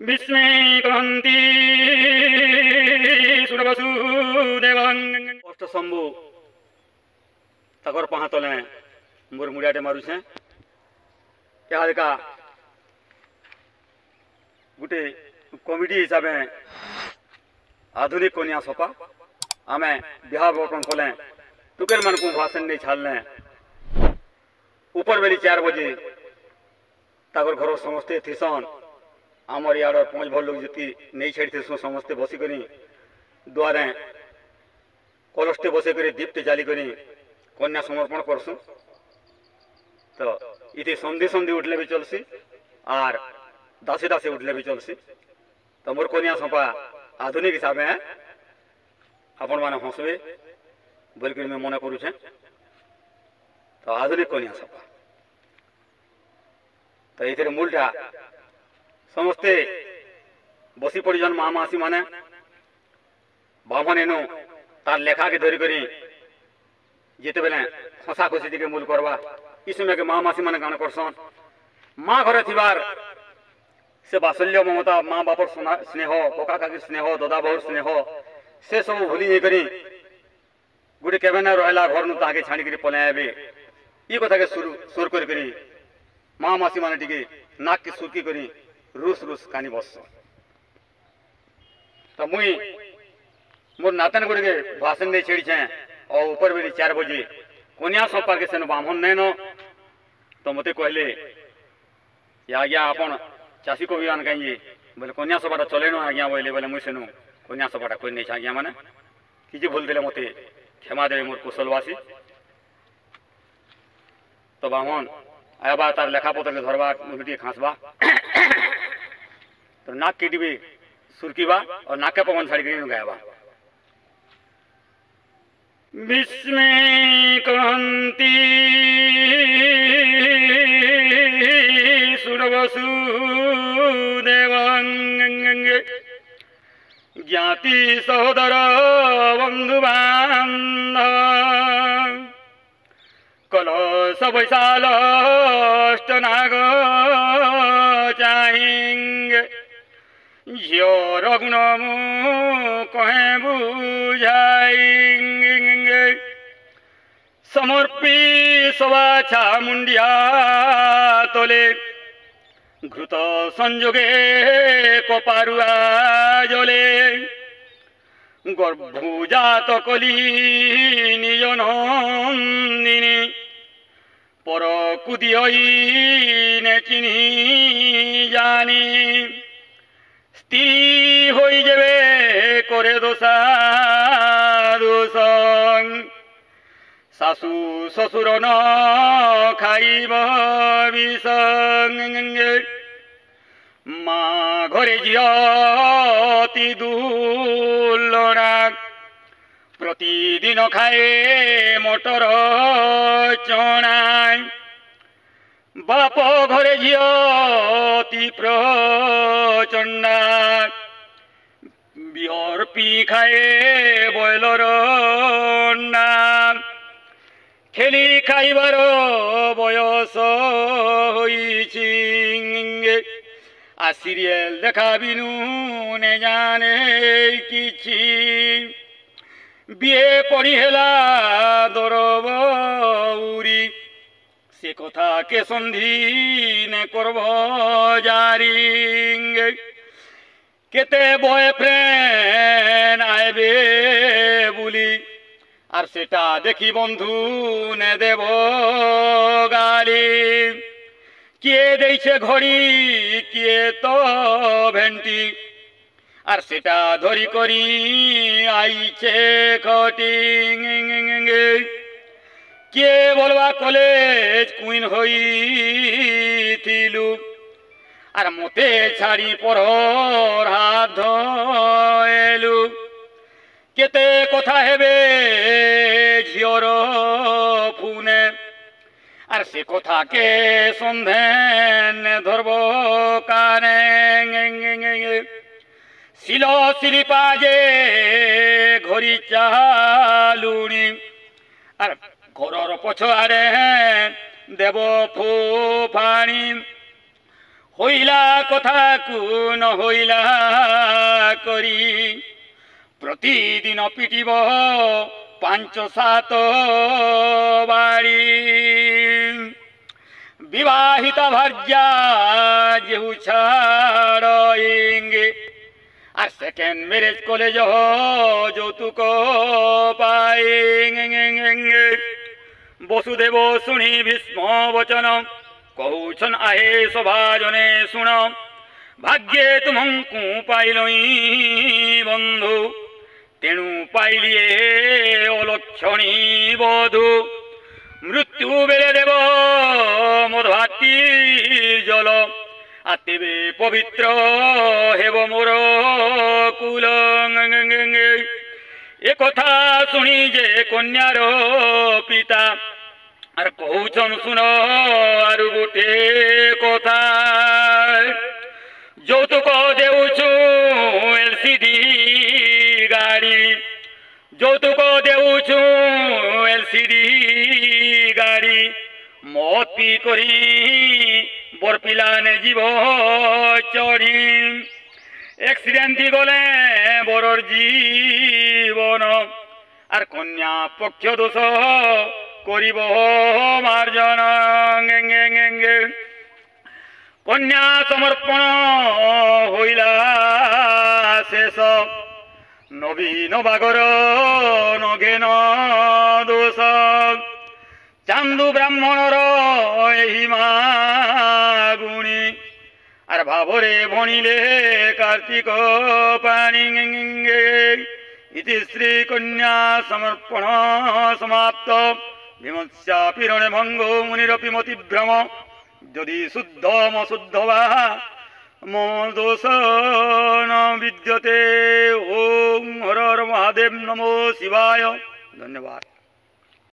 विस्मे क्रांति सुरवसुदेवं अष्टशंभु तकर पहातले मोर मुड़ियाटे मारुछे क्या देखा गोटे कमिटी हिसाब से आधुनिक कन्या सपा आम बिहा बटन कले टुकेल मान को भाषण नहीं छाड़ने ऊपर बेली 4 बजे ताकर घर समस्ते थीसन आमर यार 5 भर लोग जी नहीं छाड़ी समस्ते बसिक द्वारे कलस्टे बसक दीप्त जाली कन्या समर्पण करसु तो इति संधि संधि उठले भी चलसी आर दासे दासे उठले भी चलसी तो मोर कन्या सपा आधुनिक हिसाब से आपण मैंने हंसबे बोलिक मैं मन करुचे तो आधुनिक कन्या सपा तो ये मूलटा समस्ते बसी पड़न माँ मासी माने बामन एनु तार लेखा के धरिक जिते बेले हसा खुशी टी मूल करवा इस समय के माँ मासी माने गान करसन माँ घरे थिबार से बात्सल्य ममता माँ बापर स्नेह कका काकी स्नेह ददा बहुर स्नेह से सब भूली नहीं करी गोटे केवे ना रहा घर नु ताके छाड़ी पलाइबे ये कथा के सुर करी माँ मासी माने टिके नाक की सुरकी करी रूस रूस कानी बस तो मुई मोर नातन गुड़ के भाषण नहीं छेड़ी छे और ऊपर बेली 4 बजे कन्या सपा के सेन ब्राह्मण नहीं न तो मते कहले आज्ञा आपन चाषी को अभियान कहीं बोले कन्या सभाटा चले न आज्ञा बोले बोले मुई सेनु कन्या सभाटा कोई नहीं आज्ञा मैंने कि भूल देले मते क्षमा देवे मोर कुशलवासी तो ब्राह्मण आया तार लेखापत्र के धरवा मुठी खाँसबा तो नाक केटिबे सुरकीबा और नाक के पवन छाड़ी गायबा विस्मे क्रांति सुरवसुदेवं ज्ञाति सहोदर बंधु बांधव कलश वैशाल अष्टनाग चाहेंगे झियोर गुण कहे बुझाएंगे समर्पी सवा मुंडिया तले घृत संयोगे कपारुआ जले गर्भुजात कली निज नंदिनी पर कुदियने चिन्ही जानी स्त्री हो जाबे करे दोषा दोष सासु ससुर न खाइब विष माँ घरे झियती दुलना प्रतिदिन खाए मटर चना बाप घरे झियती प्रचंडा बिहर पी खाए बॉयलर अंडा खेली खाइबार बयस होइछि आ सीरियल देखा बिनु ने जाने किछि बिए पढ़ी हेला दरबौरी से कथा के संधि ने करब जारी केते बॉयफ्रेंड आइबे बुली आर सेटा देखी बंधु ने देव गाली किए देइछे घड़ी किए तो भेंटी आर सेटा धरी करी आईछे खटिंग किए बोलवा कॉलेज क्वीन होइथिलु आर मते छाड़ी पढ़र हाथ धएलु केते कथा हेबे झियर फुने आर से कथा के सन्धेन धरब काने सिल सिलिपा जे घड़ी चालुनी आर घरर पछुआरे देव फुफाणी হইলা কথা কোন হইলা করি প্রতিদিন পিটিব 5-7 বাড়ি বিবাহিতা ভার্যা যেহু ছাড়িঙ্গে আর সেকেন্ড ম্যারেজ করলে যৌতুক পাইঙ্গে বসুদেব শুনি ভীষ্ম বচন কହୁছন আহে সভাজনে শুণ ভাগ্যে তুমଙ୍କୁ পাইলই বন্ধু তেণু পাইলিয়ে অলক্ষণী বধূ মৃত্যু বেলে দেব মধুভাতি জল আতেবে পবিত্র হেব মোর কুল এ কথা শুনি যে কন্যার পিতা আর কହୁছন শুন আর গোটে কথা যৌতুক দেউছু এলসিডি গাড়ি যৌতুক দেউছু এলসিডি গাড়ি মদ পি করি বর পিলানে জীব চড়ি এক্সিডেন্ট গলে বরর জীবন আর কন্যা পক্ষ দোষ করিব মার্জন কন্যা সমর্পণ হইলা শেষ নবীন বাগর নঘেন দোষ চান্দু ব্রাহ্মণর এই মাগুণী আর ভাবরে ভণিলে কার্তিক পাণি ইতি শ্রী কন্যা সমর্পণ সমাপ্ত বিমস্যাপি রণে ভঙ্গ মুনিরপি মতিভ্রম যদি শুদ্ধ মশুদ্ধ বা দোষ ন বিদ্যতে ওম হর হর মহাদেব নমো শিবায় ধন্যবাদ।